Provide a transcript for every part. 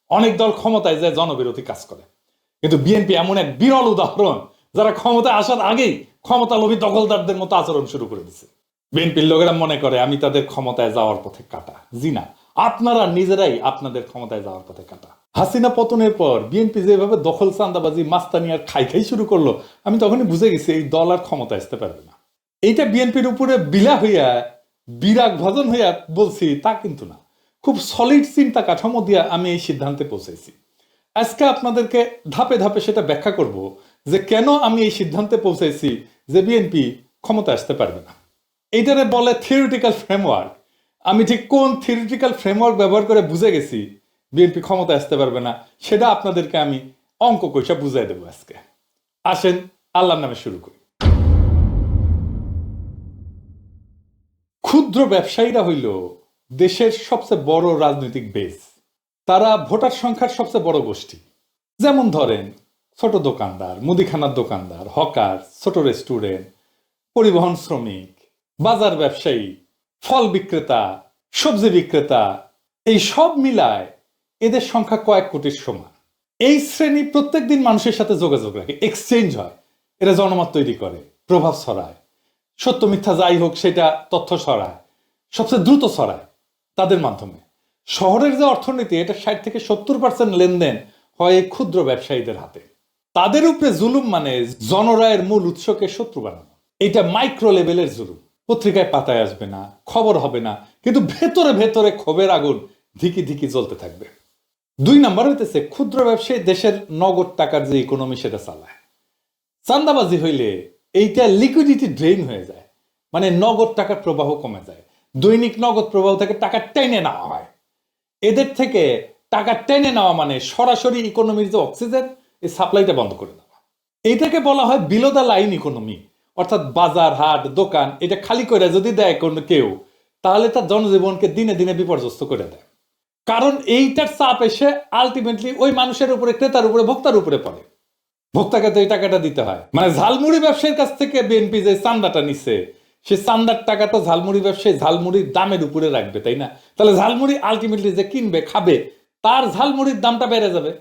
অনেক দল ক্ষমতায় যায় জনবিরোধী কাজ করে, কিন্তু বিএনপি এমন এক বিরল উদাহরণ যারা ক্ষমতায় আসার আগেই ক্ষমতা লোভী দখলদারদের মতো আচরণ শুরু করে দিচ্ছে। বিএনপির লোকেরা মনে করে আমি তাদের ক্ষমতায় যাওয়ার পথে কাটা। জি না, আপনারা নিজেরাই আপনাদের ক্ষমতায় যাওয়ার পথে কাটা। হাসিনা পতনের পর বিএনপি যেভাবে দখল চান্দাবাজি মাস্তানি আর খাই শুরু করলো, আমি তখনই বুঝে গেছি এই দল আর ক্ষমতায় আসতে পারবে না। এইটা বিএনপির উপরে বিলা হইয়া বিরাগ ভাজন হইয়া বলছি তা কিন্তু না, খুব সলিড চিন্তা কাঠামো দিয়া আমি এই সিদ্ধান্তে পৌঁছেছি। আজকে আপনাদেরকে ধাপে ধাপে সেটা ব্যাখ্যা করব যে কেন আমি এই সিদ্ধান্তে পৌঁছেছি যে বিএনপি ক্ষমতা আসতে পারবে না। এইটারে বলে থিওরিটিক্যাল ফ্রেমওয়ার্ক। আমি ঠিক কোন থিওরিটিক্যাল ফ্রেমওয়ার্ক ব্যবহার করে বুঝে গেছি বিএনপি ক্ষমতা আসতে পারবে না, সেটা আপনাদেরকে আমি অঙ্ক কষা বুঝাই দেবো আজকে। আসেন আল্লাহর নামে শুরু করি। ক্ষুদ্র ব্যবসায়ীরা হইল দেশের সবচেয়ে বড় রাজনৈতিক বেস। তারা ভোটার সংখ্যার সবচেয়ে বড় গোষ্ঠী। যেমন ধরেন ছোট দোকানদার, মুদিখানার দোকানদার, হকার, ছোট রেস্টুরেন্ট, পরিবহন শ্রমিক, বাজার ব্যবসায়ী, ফল বিক্রেতা, সবজি বিক্রেতা, এই সব মিলায় এদের সংখ্যা কয়েক কোটির সমান। এই শ্রেণী প্রত্যেক দিন মানুষের সাথে যোগাযোগ রাখে, এক্সচেঞ্জ হয়, এরা জনমত তৈরি করে, প্রভাব ছড়ায়, সত্য মিথ্যা যাই হোক সেটা তথ্য ছড়ায়, সবচেয়ে দ্রুত ছড়ায় তাদের মাধ্যমে। শহরের যে অর্থনীতি, এটা 60 থেকে 70% লেনদেন হয় এই ক্ষুদ্র ব্যবসায়ীদের হাতে। তাদের উপরে জুলুম মানে জনরায়ের মূল উৎসকে শত্রু বানানো। এটা মাইক্রো লেভেলের জুলুম। পত্রিকায় পাতায় আসবে না, খবর হবে না, কিন্তু ভেতরে ভেতরে ক্ষোভের আগুন ধিকি ধিকি জ্বলতে থাকবে। 2 নাম্বার হইতেছে ক্ষুদ্র ব্যবসায়ী দেশের নগদ টাকার যে ইকোনমি সেটা চালায়। চান্দাবাজি হইলে এইটা লিকুইডিটি ড্রেইন হয়ে যায়, মানে নগদ টাকার প্রবাহ কমে যায়। দৈনিক নগদ প্রবাহ থেকে টাকা টেনে নেওয়া হয়। এদের থেকে টাকা টেনে নেওয়া মানে সরাসরি ইকোনমির যে অক্সিজেন, এই সাপ্লাইটা বন্ধ করে দেওয়া। এইটাকে বলা হয় বিলো দ্য লাইন ইকোনমি। অর্থাৎ বাজার, হাট, দোকান এটা খালি করে যদি দেয় কোনো কেউ, তাহলে তার জনজীবনকে দিনে দিনে বিপর্যস্ত করে দেয়। কারণ এইটার চাপ এসে আলটিমেটলি ওই মানুষের উপরে, ক্রেতার উপরে, ভোক্তার উপরে পড়ে। ভোক্তাকে তো এই টাকাটা দিতে হয়। মানে ঝালমুড়ি ব্যবসায়ীর কাছ থেকে বিএনপি যে চান্দাটা নিচ্ছে, সে চান্দার টাকা তো ঝালমুড়ি ব্যবসায়ী ঝালমুড়ির দামের উপরে রাখবে, তাই না? তাহলে ঝালমুড়ি আলটিমেটলি যে কিনবে, খাবে, তার ঝালমুড়ির দামটা বেড়ে যাবে।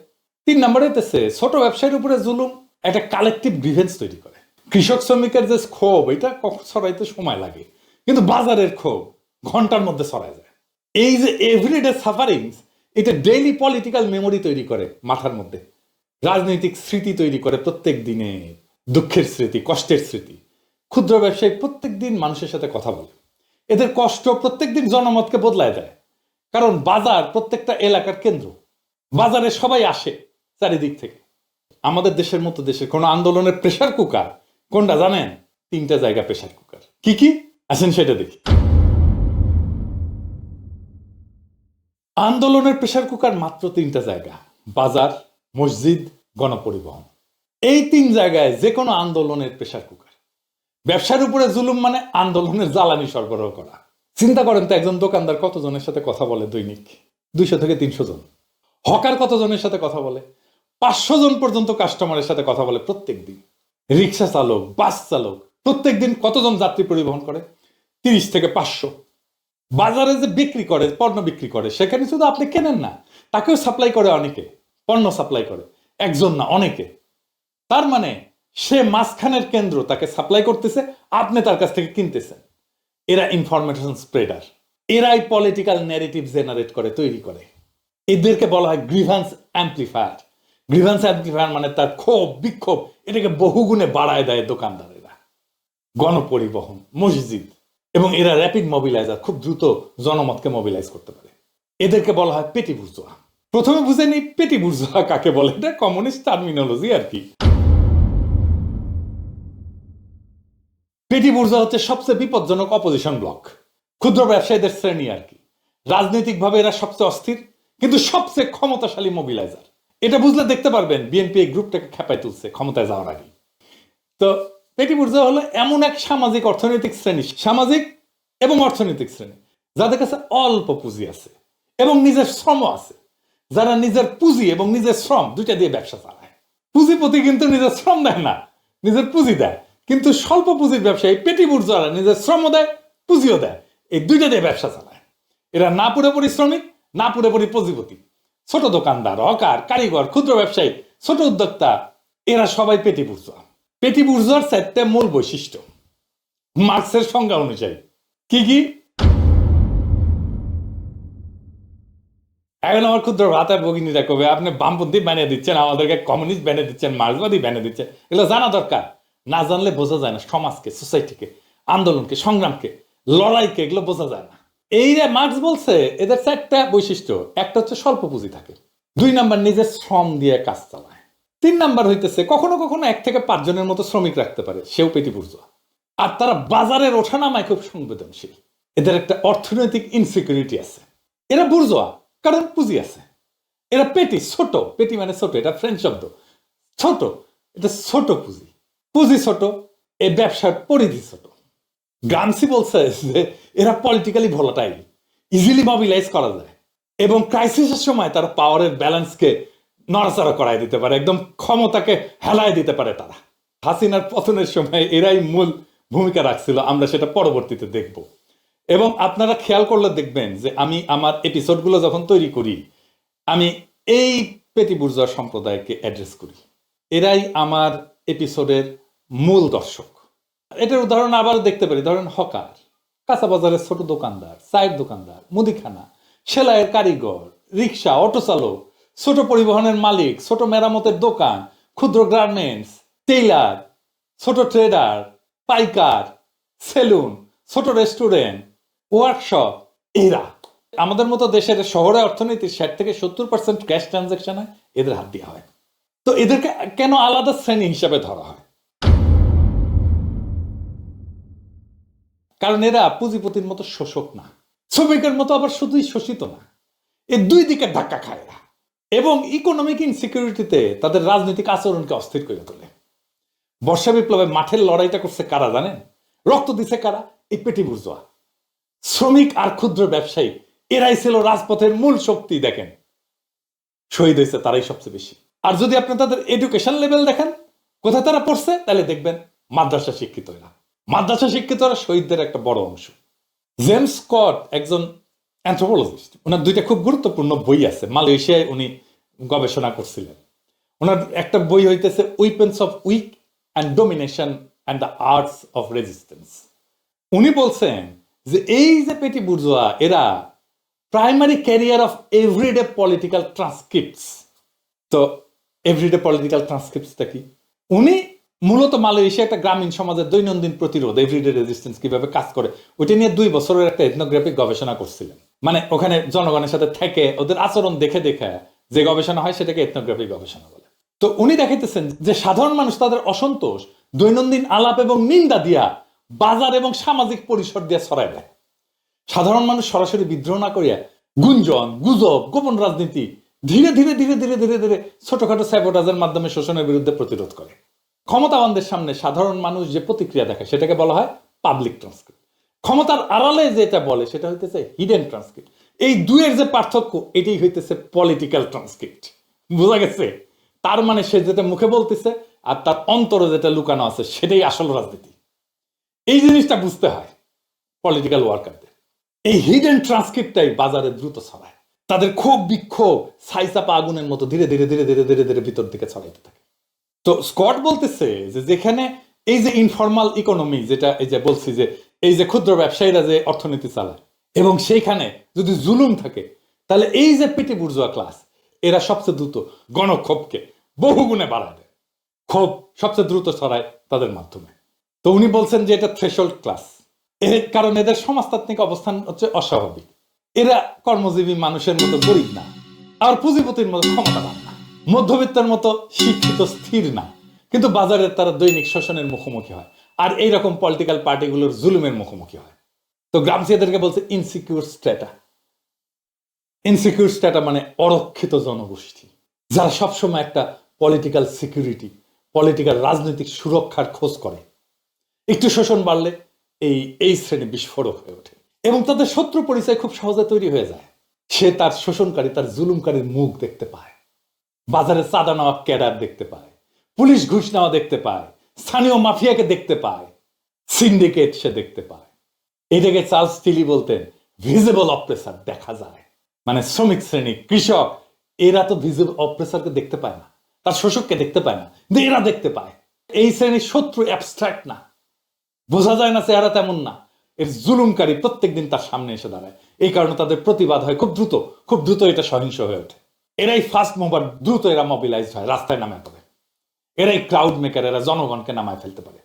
3 নম্বরে হইতেছে ছোট ব্যবসায়ীর উপরে জুলুম একটা কালেকটিভ গ্রিভেন্স তৈরি করে। কৃষক শ্রমিকের যে ক্ষোভ, এটা ছড়াইতে সময় লাগে, কিন্তু বাজারের ক্ষোভ ঘন্টার মধ্যে ছড়ায় যায়। এই যে এভরিডে সাফারিংস, এটা ডেইলি পলিটিক্যাল মেমোরি তৈরি করে মাথার মধ্যে, রাজনৈতিক স্মৃতি তৈরি করে প্রত্যেক দিনে, দুঃখের স্মৃতি, কষ্টের স্মৃতি। ক্ষুদ্র ব্যবসায়ী প্রত্যেক দিন মানুষের সাথে কথা বলে, এদের কষ্ট প্রত্যেক দিন জনমতকে বদলায় দেয়। কারণ বাজার প্রত্যেকটা এলাকার কেন্দ্র, বাজারে সবাই আসে চারিদিক থেকে। আমাদের দেশের মতো দেশের কোন আন্দোলনের প্রেসার কুকার কোনটা জানেন? 3টা জায়গা প্রেসার কুকার। কি কি? আসেন সেটা দেখি। আন্দোলনের প্রেসার কুকার মাত্র 3টা জায়গা: বাজার, মসজিদ, গণপরিবহন। এই 3 জায়গায় যে কোনো আন্দোলনের প্রেসার কুকার। ব্যবসার উপরে জুলুম মানে আন্দোলনের জ্বালানি সরবরাহ করা। চিন্তা করেন তো, একজন দোকানদার কতজনের সাথে কথা বলে দৈনিক? 200 থেকে 300 জন। হকার কতজনের সাথে কথা বলে? 500 জন পর্যন্ত কাস্টমারের সাথে কথা বলে প্রত্যেক দিন। রিক্সা চালক, বাস চালক প্রত্যেক দিন কতজন যাত্রী পরিবহন করে? 30 থেকে 500। বাজারে যে বিক্রি করে, পণ্য বিক্রি করে, সেখানে শুধু আপনি কেনেন না, তাকেও সাপ্লাই করে অনেকে, পণ্য সাপ্লাই করে, একজন না অনেকে। তার মানে সে মাঝখানের কেন্দ্র, তাকে সাপ্লাই করতেছে, আপনি তার কাছ থেকে কিনতেছেন। এরা ইনফরমেশন স্প্রেডার, এরাই পলিটিক্যাল ন্যারেটিভ জেনারেট করে, তৈরি করে। এদেরকে বলা হয় গ্রিভান্স অ্যাম্প্লিফায়ার। গ্রিভান্স অ্যাম্প্লিফায়ার মানে তার ক্ষোভ, বিক্ষোভ এটাকে বহুগুণে বাড়ায় দেয় দোকানদারেরা। গণপরিবহন, মসজিদ, এবং এরা র্যাপিড মোবিলাইজার, খুব দ্রুত জনমতকে মোবিলাইজ করতে পারে। এদেরকে বলা হয় পেটি বুর্জোয়া। প্রথমে বুঝে নি পেটি বুর্জোয়া কাকে বলে, এটা কমিউনিস্ট টার্মিনোলজি আর কি। পেটি বুর্জোয়া হচ্ছে সবচেয়ে বিপজ্জনক অপোজিশন ব্লক, ক্ষুদ্র ব্যবসায়ীদের শ্রেণী আর কি। রাজনৈতিকভাবে এরা সবচেয়ে অস্থির, কিন্তু সবচেয়ে ক্ষমতাশালী মোবিলাইজার। এটা বুঝলে দেখতে পারবেন বিএনপি এই গ্রুপটাকে খেপায় তুলছে ক্ষমতায় যাওয়ার আগে। তো পেটি বুর্জোয়া হলো এমন এক সামাজিক অর্থনৈতিক শ্রেণী, সামাজিক এবং অর্থনৈতিক শ্রেণী যাদের কাছে অল্প পুঁজি আছে এবং নিজের শ্রম আছে, যারা নিজের পুঁজি এবং নিজের শ্রম দুইটা দিয়ে ব্যবসা চালায়। পুঁজিপতি কিন্তু নিজের শ্রম দেয় না, নিজের পুঁজি দেয়। কিন্তু স্বল্প পুঁজির ব্যবসায়ী পেটি বুর্জোয়ারা নিজের শ্রম দেয়, পুঁজিও দেয়, এই দুইটা দিয়ে ব্যবসা চালায়। এরা না পুরোপুরি শ্রমিক, না পুরোপুরি পুঁজিপতি। ছোট দোকানদার, হকার, কারিগর, ক্ষুদ্র ব্যবসায়ী, ছোট উদ্যোক্তা, এরা সবাই পেটি বুর্জোয়া। পেটি বুর্জোয়ার 4টা মূল বৈশিষ্ট্য মার্কসের সংজ্ঞা অনুযায়ী। কি কি? এখন আমার ক্ষুদ্র ভাতা ভগিনীরা কবে আপনি বামপন্থী বানিয়ে দিচ্ছেন, আমাদেরকে কমিউনিস্ট বানিয়ে দিচ্ছেন, মার্ক্সবাদী বানিয়ে দিচ্ছেন। এগুলো জানা দরকার। না জানলে বোঝা যায় না সমাজকে, সোসাইটিকে, আন্দোলনকে, সংগ্রামকে, লড়াইকে, এগুলো বোঝা যায় না। এই যে মার্ক্স বলছে এদের 4টা বৈশিষ্ট্য। একটা হচ্ছে স্বল্প পুঁজি থাকে, 2 নাম্বার নিজের শ্রম দিয়ে কাজ চালায়, 3 নাম্বার হইতেছে কখনো কখনো 1 থেকে 5 জনের মতো শ্রমিক রাখতে পারে, সেও পেটি বুর্জোয়া। আর তারা বাজারের ওঠানামায় খুব সংবেদনশীল। এদের একটা অর্থনৈতিক ইনসিকিউরিটি আছে। এরা বুর্জোয়া কারণ পুঁজি আছে। এরা পেটি, ছোট, পেটি মানে ছোট, এটা ফ্রেঞ্চ শব্দ। ছোট, এটা ছোট পুঁজি, পুঁজি ছোট, এই ব্যবসার পরিধি ছোট। গ্রামসি বলছে যে এরা পলিটিক্যালি ভোলাটাইল, ইজিলি মোবিলাইজ করা যায় এবং ক্রাইসিসের সময় তারা পাওয়ারের ব্যালেন্সকে নড়াচড়া করাই দিতে পারে, একদম ক্ষমতাকে হেলায় দিতে পারে তারা। হাসিনার পতনের সময় এরাই মূল ভূমিকা রাখছিল, আমরা সেটা পরবর্তীতে দেখব। এবং আপনারা খেয়াল করলে দেখবেন যে আমি আমার এপিসোডগুলো যখন তৈরি করি আমি এই পেটি বুর্জোয়া সম্প্রদায়কে অ্যাড্রেস করি। এরাই আমার এপিসোডের মূল দর্শক। এটার উদাহরণ আবার দেখতে পারি, ধরেন হকার, কাঁচা বাজারের ছোট দোকানদার, চায়ের দোকানদার, মুদিখানা, সেলাইয়ের কারিগর, রিক্সা, অটো চালক, ছোট পরিবহনের মালিক, ছোট মেরামতের দোকান, ক্ষুদ্র গার্মেন্টস, টেইলার, ছোট ট্রেডার, পাইকার, সেলুন, ছোট রেস্টুরেন্ট, ওয়ার্কশপ। এরা আমাদের মতো দেশের শহরে অর্থনীতির 60 থেকে 70% ক্যাশ ট্রানজাকশনে এদের হাত দেওয়া হয়। তো এদেরকে কেন আলাদা শ্রেণী হিসাবে ধরা হয়? কারণ এরা পুঁজিপতির মতো শোষক না, শ্রমিকের মতো আবার শুধুই শোষিত না। এই 2 দিকে ধাক্কা খায় এরা এবং ইকোনমিক ইনসিকিউরিটিতে তাদের রাজনৈতিক আচরণকে অস্থির করে তোলে। বর্ষা বিপ্লবে মাঠের লড়াইটা করছে কারা জানেন? রক্ত দিছে কারা? এই পেটি বুর্জোয়া, শ্রমিক আর ক্ষুদ্র ব্যবসায়ী। এরাই ছিল রাজপথের মূল শক্তি। দেখেন শহীদ হয়েছে তারাই সবচেয়ে বেশি। আর যদি আপনি তাদের এডুকেশন লেভেল দেখেন কোথায় তারা পড়ছে, তাহলে দেখবেন মাদ্রাসা শিক্ষিত এরা। মাদ্রাসা শিক্ষিতরা শহীদদের একটা বড় অংশ। জেমস স্কট একজন অ্যানথ্রোপোলজিস্ট, ওনার 2টা খুব গুরুত্বপূর্ণ বই আছে। মালয়েশিয়ায় উনি গবেষণা করছিলেন। ওনার একটা বই হইতেছে weapons of weak and domination and the arts of resistance. উনি বলছেন যে এই যে পেটি বুর্জোয়া এরা primary carrier of everyday political transcripts. তো এভরিডে পলিটিক্যাল ট্রান্সক্রিপ্টসটা কি? উনি মূলত মালয়েশিয়া একটা গ্রামীণ সমাজের দৈনন্দিন প্রতিরোধ, এভরিডে রেজিস্ট্যান্স কিভাবে কাজ করে, ওইটা নিয়ে 2 বছরের একটা এথনোগ্রাফিক গবেষণা করছিলেন। মানে ওখানে জনগণের সাথে থেকে ওদের আচরণ দেখে দেখে যে গবেষণা হয় সেটাকে এথনোগ্রাফিক গবেষণা বলে। তো উনি দেখাইতেছেন যে সাধারণ মানুষ তাদের অসন্তোষ দৈনন্দিন আলাপ এবং নিন্দা দিয়া বাজার এবং সামাজিক পরিসর দিয়ে ছড়ায় দেয়। সাধারণ মানুষ সরাসরি বিদ্রোহ না করিয়া গুঞ্জন, গুজব, গোপন রাজনীতি ধীরে ধীরে ধীরে ধীরে ধীরে ধীরে ছোটখাটো স্যাবোটাজের মাধ্যমে শোষণের বিরুদ্ধে প্রতিরোধ করে। ক্ষমতাবানদের সামনে সাধারণ মানুষ যে প্রতিক্রিয়া দেখায় সেটাকে বলা হয় পাবলিক ট্রান্সক্রিপ্ট। ক্ষমতার আড়ালে যেটা বলে সেটা হইতেছে হিডেন ট্রান্সক্রিপ্ট। এই দুয়ের যে পার্থক্য এটাই হইতেছে পলিটিক্যাল ট্রান্সক্রিপ্ট। বোঝা গেছে? তার মানে সে যেটা মুখে বলতেছে আর তার অন্তরে যেটা লুকানো আছে সেটাই আসল রাজনীতি। এই জিনিসটা বুঝতে হয় পলিটিক্যাল ওয়ার্কারদের। এই হিডেন ট্রান্সক্রিপ্টটাই বাজারে দ্রুত ছড়ায়। তাদের ক্ষোভ বিক্ষোভ ছাইচাপা আগুনের মতো ধীরে ধীরে ধীরে ধীরে ধীরে ধীরে ভিতর দিকে ছড়াইতে থাকে। তো স্কট বলতেছে যে যেখানে এই যে ইনফর্মাল ইকোনমি, যেটা এই যে বলছি যে এই যে ক্ষুদ্র ব্যবসায়ীরা যে অর্থনীতি চালায় এবং সেইখানে যদি জুলুম থাকে, তাহলে এই যে পেটি বুর্জোয়া ক্লাস এরা সবচেয়ে দ্রুত গণক্ষোভকে বহুগুণে বাড়ায় দেয়। ক্ষোভ সবচেয়ে দ্রুত ছড়ায় তাদের মাধ্যমে। তো উনি বলছেন যে এটা থ্রেশহোল্ড ক্লাস, এর কারণ এদের সমাজতাত্ত্বিক অবস্থান হচ্ছে অস্বাভাবিক। এরা কর্মজীবী মানুষের মতো গরিব না, আর পুঁজিপতির মতো ক্ষমতাবান না, মধ্যবিত্তের মতো শিক্ষিত স্থির না, কিন্তু বাজারের তারা দৈনিক শোষণের মুখোমুখি হয় আর এইরকম পলিটিক্যাল পার্টিগুলোর জুলুমের মুখোমুখি হয়। তো গ্রামসি এদেরকে বলছে ইনসিকিউর স্ট্যাটা। ইনসিকিউর স্ট্যাটা মানে অরক্ষিত জনগোষ্ঠী, যারা সবসময় একটা পলিটিক্যাল সিকিউরিটি, পলিটিক্যাল রাজনৈতিক সুরক্ষার খোঁজ করে। একটু শোষণ বাড়লে এই শ্রেণী বিস্ফোরক হয়ে ওঠে এবং তাদের শত্রু পরিচয় খুব সহজে তৈরি হয়ে যায়। সে তার শোষণকারী, তার জুলুমকারীর মুখ দেখতে পায়, বাজারে চাঁদা নেওয়া ক্যাডার দেখতে পায়, পুলিশ ঘুষ নেওয়া দেখতে পায়, স্থানীয় মাফিয়াকে দেখতে পায়, সিন্ডিকেট সে দেখতে পায়। এটাকে চার্লস টিলি বলতেন ভিজিবল অপ্রেসার, দেখা যায়। মানে শ্রমিক শ্রেণী, কৃষক এরা তো ভিজিবল অপ্রেসারকে দেখতে পায় না, তার শোষককে দেখতে পায় না, কিন্তু এরা দেখতে পায়। এই শ্রেণীর শত্রু অ্যাবস্ট্রাক্ট না, বোঝা যায় না, চেহারা তেমন না, এর জুলুমকারী প্রত্যেকদিন তার সামনে এসে দাঁড়ায়। এই কারণে তাদের প্রতিবাদ হয় খুব দ্রুত, খুব দ্রুত এটা সহিংস হয়ে ওঠে। এরাই ফার্স্ট মুভার, দ্রুত এরা মোবিলাইজ হয়, রাস্তায় নামে পড়ে। এরাই ক্রাউড মেকার, এরা জনগণকে নামায় ফেলতে পারে।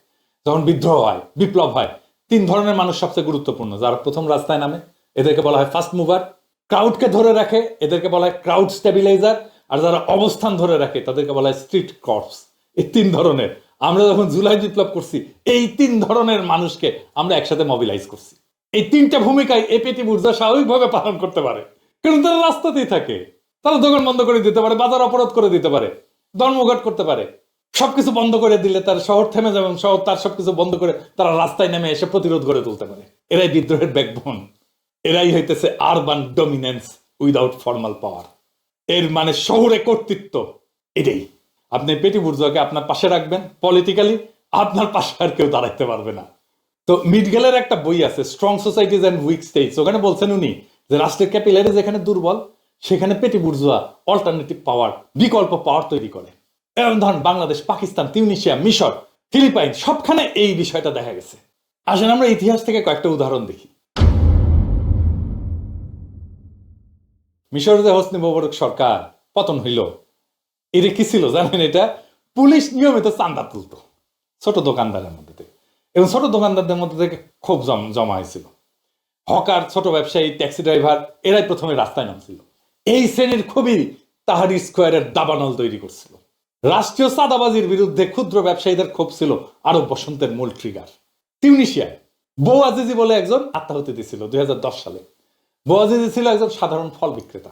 যখন বিদ্রোহ হয়, বিপ্লব হয়, 3 ধরনের মানুষ সবচেয়ে গুরুত্বপূর্ণ। যারা প্রথম রাস্তায় নামে এদেরকে বলা হয় ফার্স্ট মুভার, ক্রাউডকে ধরে রাখে এদেরকে বলা হয় ক্রাউড স্টেবিলাইজার, আর যারা অবস্থান ধরে রাখে তাদেরকে বলা হয় স্ট্রিট কর্পস। এই 3 ধরনের, আমরা যখন জুলাই বিপ্লব করছি এই 3 ধরনের মানুষকে আমরা একসাথে মোবিলাইজ করছি। এই 3টা ভূমিকায় এপিটি বুর্জোয়া স্বাভাবিকভাবে পালন করতে পারে, কারণ তারা রাস্তাতেই থাকে। তারা দোকান বন্ধ করে দিতে পারে, বাজার অবরোধ করে দিতে পারে, ধর্মঘট করতে পারে। সবকিছু বন্ধ করে দিলে তার শহর থেমে যাবে, শহর তার সবকিছু বন্ধ করে তারা রাস্তায় নেমে এসে প্রতিরোধ করে তুলতে পারে। এরাই বিদ্রোহের ব্যাকবোন, এরাই হইতেছে আরবান ডমিনেন্স উইদাউট ফর্মাল পাওয়ার। এর মানে শহুরে কর্তৃত্ব। এটাই আপনি পেটি বুর্জোয়াকে আপনার পাশে রাখবেন পলিটিক্যালি, আপনার পাশে আর কেউ দাঁড়াইতে পারবে না। তো মিডগেলের একটা বই আছে, strong societies and weak states. ওখানে বলছেন উনি যে রাষ্ট্রের ক্যাপিলারি যেখানে দুর্বল সেখানে পেটি বুর্জোয়া অল্টারনেটিভ পাওয়ার, বিকল্প পাওয়ার তৈরি করে। এরকম ধরেন বাংলাদেশ, পাকিস্তান, তিউনিসিয়া, মিশর, ফিলিপাইন, সবখানে এই বিষয়টা দেখা গেছে। আসেন আমরা ইতিহাস থেকে কয়েকটা উদাহরণ দেখি। মিশর যে হোসনি মোবারক সরকার পতন হইল, এটা কি ছিল জানেন? এটা পুলিশ নিয়মিত চাঁদা তুলত ছোট দোকানদারের মধ্যে থেকে, এবং ছোট দোকানদারদের মধ্যে থেকে খুব জমা হয়েছিল। হকার, ছোট ব্যবসায়ী, ট্যাক্সি ড্রাইভার, এরাই প্রথমে রাস্তায় নামছিল। এই শ্রেণীর খুবই তাহারির স্কোয়ারের দাবানল তৈরি করছিল। রাষ্ট্রীয় চাঁদাবাজির বিরুদ্ধে ক্ষুদ্র ব্যবসায়ীদের ক্ষোভ ছিল আরব বসন্তের মূল ট্রিগার। তিউনিসিয়ায় বৌআজিজি বলে একজন আত্মাহুতি দিয়েছিল 2010 সালে। বৌআজিজি ছিল একজন সাধারণ ফল বিক্রেতা।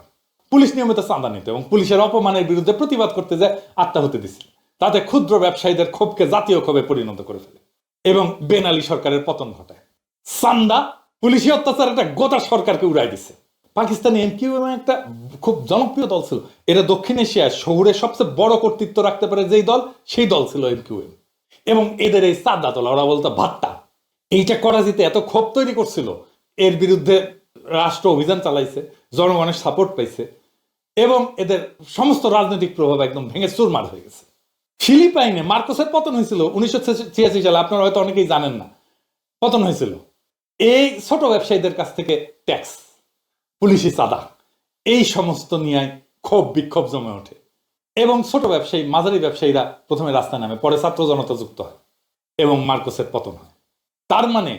পুলিশ নিয়মিত চাঁদা নিত এবং পুলিশের অপমানের বিরুদ্ধে প্রতিবাদ করতে যায় আত্মাহুতি দিয়েছিল। তাতে ক্ষুদ্র ব্যবসায়ীদের ক্ষোভকে জাতীয় ক্ষোভে পরিণত করে ফেলে এবং বেন আলী সরকারের পতন ঘটায়। চান্দা, পুলিশি অত্যাচার একটা গোটা সরকারকে উড়াই দিছে। পাকিস্তানি এমকিউএম একটা খুব জনপ্রিয় দল ছিল। এরা দক্ষিণ এশিয়ার শহুরে সবচেয়ে বড় কর্তৃত্ব রাখতে পারে যেই দল, সেই দল ছিল এমকিউএম। এবং এদের এই চাঁদা তোলা, ওরা বলতো ভাট্টা, এইটা করাচিতে এত ক্ষোভ তৈরি করছিল, এর বিরুদ্ধে রাষ্ট্র অভিযান চালাইছে, জনগণের সাপোর্ট পাইছে এবং এদের সমস্ত রাজনৈতিক প্রভাব একদম ভেঙে চুরমার হয়ে গেছে। ফিলিপাইনে মার্কোসের পতন হয়েছিল 1986 সালে, আপনারা হয়তো অনেকেই জানেন না। পতন হয়েছিল এই ছোট ব্যবসায়ীদের কাছ থেকে ট্যাক্স, পুলিশি চাঁদা, এই সমস্ত নিয়ে ক্ষোভ বিক্ষোভ জমে ওঠে এবং ছোট ব্যবসায়ী, মাঝারি ব্যবসায়ীরা প্রথমে রাস্তায় নামে, পরে ছাত্র জনতা যুক্ত হয় এবং মার্কোসের পতন হয়। তার মানে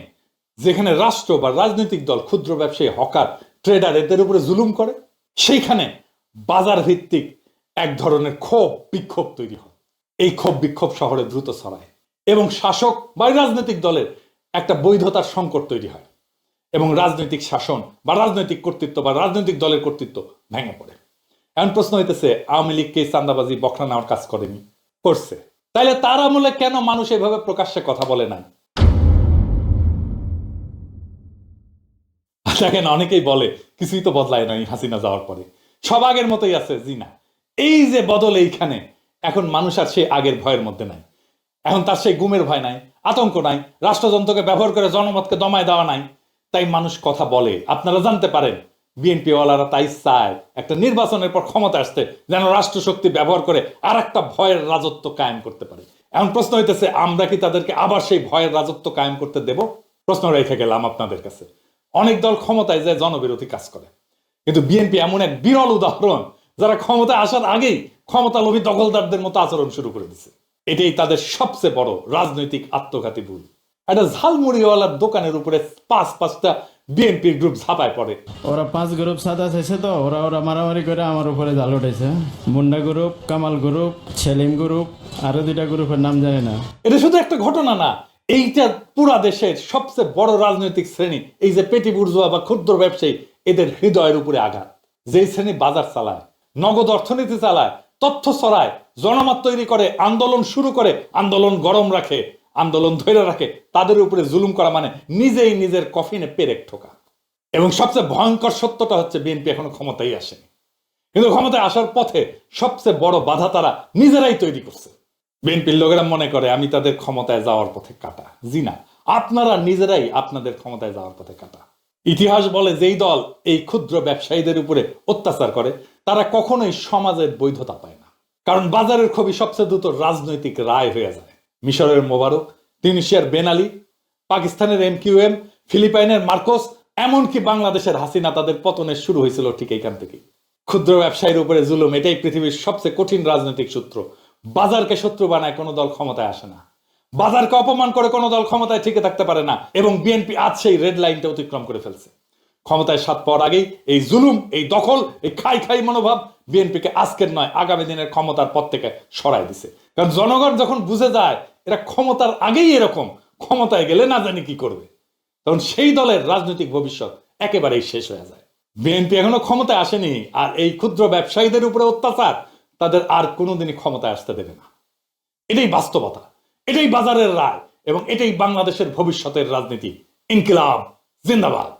যেখানে রাষ্ট্র বা রাজনৈতিক দল ক্ষুদ্র ব্যবসায়ী, হকার, ট্রেডার এদের উপরে জুলুম করে, সেইখানে বাজার ভিত্তিক এক ধরনের ক্ষোভ বিক্ষোভ তৈরি হয়। এই ক্ষোভ বিক্ষোভ শহরে দ্রুত ছড়ায় এবং শাসক বা রাজনৈতিক দলের একটা বৈধতার সংকট তৈরি হয় এবং রাজনৈতিক শাসন বা রাজনৈতিক কর্তৃত্ব বা রাজনৈতিক দলের কর্তৃত্ব ভেঙে পড়ে। এখন প্রশ্ন হইতেছে, আওয়ামী লীগকে চাঁদাবাজি বখরা নেওয়ার কাজ করেনি? করছে। তাইলে তার আমলে কেন মানুষ এভাবে প্রকাশ্যে কথা বলে নাই? দেখেন, অনেকেই বলে কিছুই তো বদলায় নাই হাসিনা যাওয়ার পরে, সব আগের মতোই আছে। জি না, এই যে বদল, এইখানে এখন মানুষ আর সেই আগের ভয়ের মধ্যে নাই। এখন তার সেই গুমের ভয় নাই, আতঙ্ক নাই, রাষ্ট্রযন্ত্রকে ব্যবহার করে জনমতকে দমায় দেওয়া নাই। তাই মানুষ কথা বলে। আপনারা জানতে পারেন বিএনপি ওয়ালারা তাই চায় একটা নির্বাচনের পর ক্ষমতা আসতে, যেন রাষ্ট্রশক্তি ব্যবহার করে আর একটা ভয়ের রাজত্ব কায়েম করতে পারে। এখন প্রশ্ন হইতেছে, আমরা কি তাদেরকে আবার সেই ভয়ের রাজত্ব কায়েম করতে দেব? প্রশ্ন রেখে গেলাম আপনাদের কাছে। অনেক দল ক্ষমতায় যায় জনবিরোধী কাজ করে, কিন্তু বিএনপি এমন এক বিরল উদাহরণ, যারা ক্ষমতায় আসার আগেই ক্ষমতা লোভী দখলদারদের মতো আচরণ শুরু করে দিচ্ছে। এটাই তাদের সবচেয়ে বড় রাজনৈতিক আত্মঘাতী ভুল। একটা ঝালমুড়িওয়ালার দোকানের উপরে 5-5টা বিএনপির গ্রুপ ঝাঁপায় পড়ে। ওরা 5 গ্রুপ সাদা চাইছে, তো ওরা মারামারি করে আমার উপরে জাল উঠেছে। Munda group, Kamal group, Selim group, আরো 2টা গ্রুপের নাম জানি না। এটা শুধু একটা ঘটনা না, এইটা পুরা দেশের সবচেয়ে বড় রাজনৈতিক শ্রেণী, এই যে পেটি বুর্জোয়া বা ক্ষুদ্র ব্যবসায়ী, এদের হৃদয়ের উপরে আঘাত। যেই শ্রেণী বাজার চালায়, নগদ অর্থনীতি চালায়, তথ্য ছড়ায়, জনমত তৈরি করে, আন্দোলন শুরু করে, আন্দোলন গরম রাখে, আন্দোলন ধরে রাখে, তাদের উপরে জুলুম করা মানে নিজেই নিজের কফিনে পেরেক ঠোকা। এবং সবচেয়ে ভয়ঙ্কর সত্যটা হচ্ছে, বিএনপি এখনো ক্ষমতায় আসেনি, কিন্তু ক্ষমতায় আসার পথে সবচেয়ে বড় বাধা তারা নিজেরাই তৈরি করছে। বিএনপির লোকেরা মনে করে আমি তাদের ক্ষমতায় যাওয়ার পথে কাটা। জি না, আপনারা নিজেরাই আপনাদের ক্ষমতায় যাওয়ার পথে কাটা। ইতিহাস বলে যেই দল এই ক্ষুদ্র ব্যবসায়ীদের উপরে অত্যাচার করে তারা কখনোই সমাজের বৈধতা পায় না, কারণ বাজারের খুবই সবচেয়ে দ্রুত রাজনৈতিক রায় হয়ে যায়। মিশরের মোবারক, তিউনিসিয়ার বেন আলী, পাকিস্তানের MQM, ফিলিপাইনের মার্কোস, এমনকি বাংলাদেশের হাসিনা, তাদের পতনের শুরু হয়েছিল ঠিক এইখান থেকেই। ক্ষুদ্র ব্যবসায়ীর উপরে জুলুম এটাই পৃথিবীর সবচেয়ে কঠিন রাজনৈতিক সূত্র। বাজারকে শত্রু বানায় কোনো দল ক্ষমতায় আসে না, বাজারকে অপমান করে কোনো দল ক্ষমতায় টিকে থাকতে পারে না, এবং বিএনপি আজ সেই রেড লাইনটা অতিক্রম করে ফেলছে। ক্ষমতায় স্বাদ পাওয়ার আগেই এই জুলুম, এই দখল, এই খাই খাই মনোভাব বিএনপিকে আজকের নয় আগামী দিনের ক্ষমতার পথ থেকে সরাই দিছে। কারণ জনগণ যখন বুঝে যায় এরা ক্ষমতার আগেই এরকম, ক্ষমতায় গেলে না জানি কি করবে, তখন সেই দলের রাজনৈতিক ভবিষ্যৎ একেবারেই শেষ হয়ে যায়। বিএনপি এখনো ক্ষমতায় আসেনি, আর এই ক্ষুদ্র ব্যবসায়ীদের উপরে অত্যাচার তাদের আর কোনোদিনই ক্ষমতায় আসতে দেবে না। এটাই বাস্তবতা, এটাই বাজারের রায়, এবং এটাই বাংলাদেশের ভবিষ্যতের রাজনীতি। ইনকিলাব জিন্দাবাদ।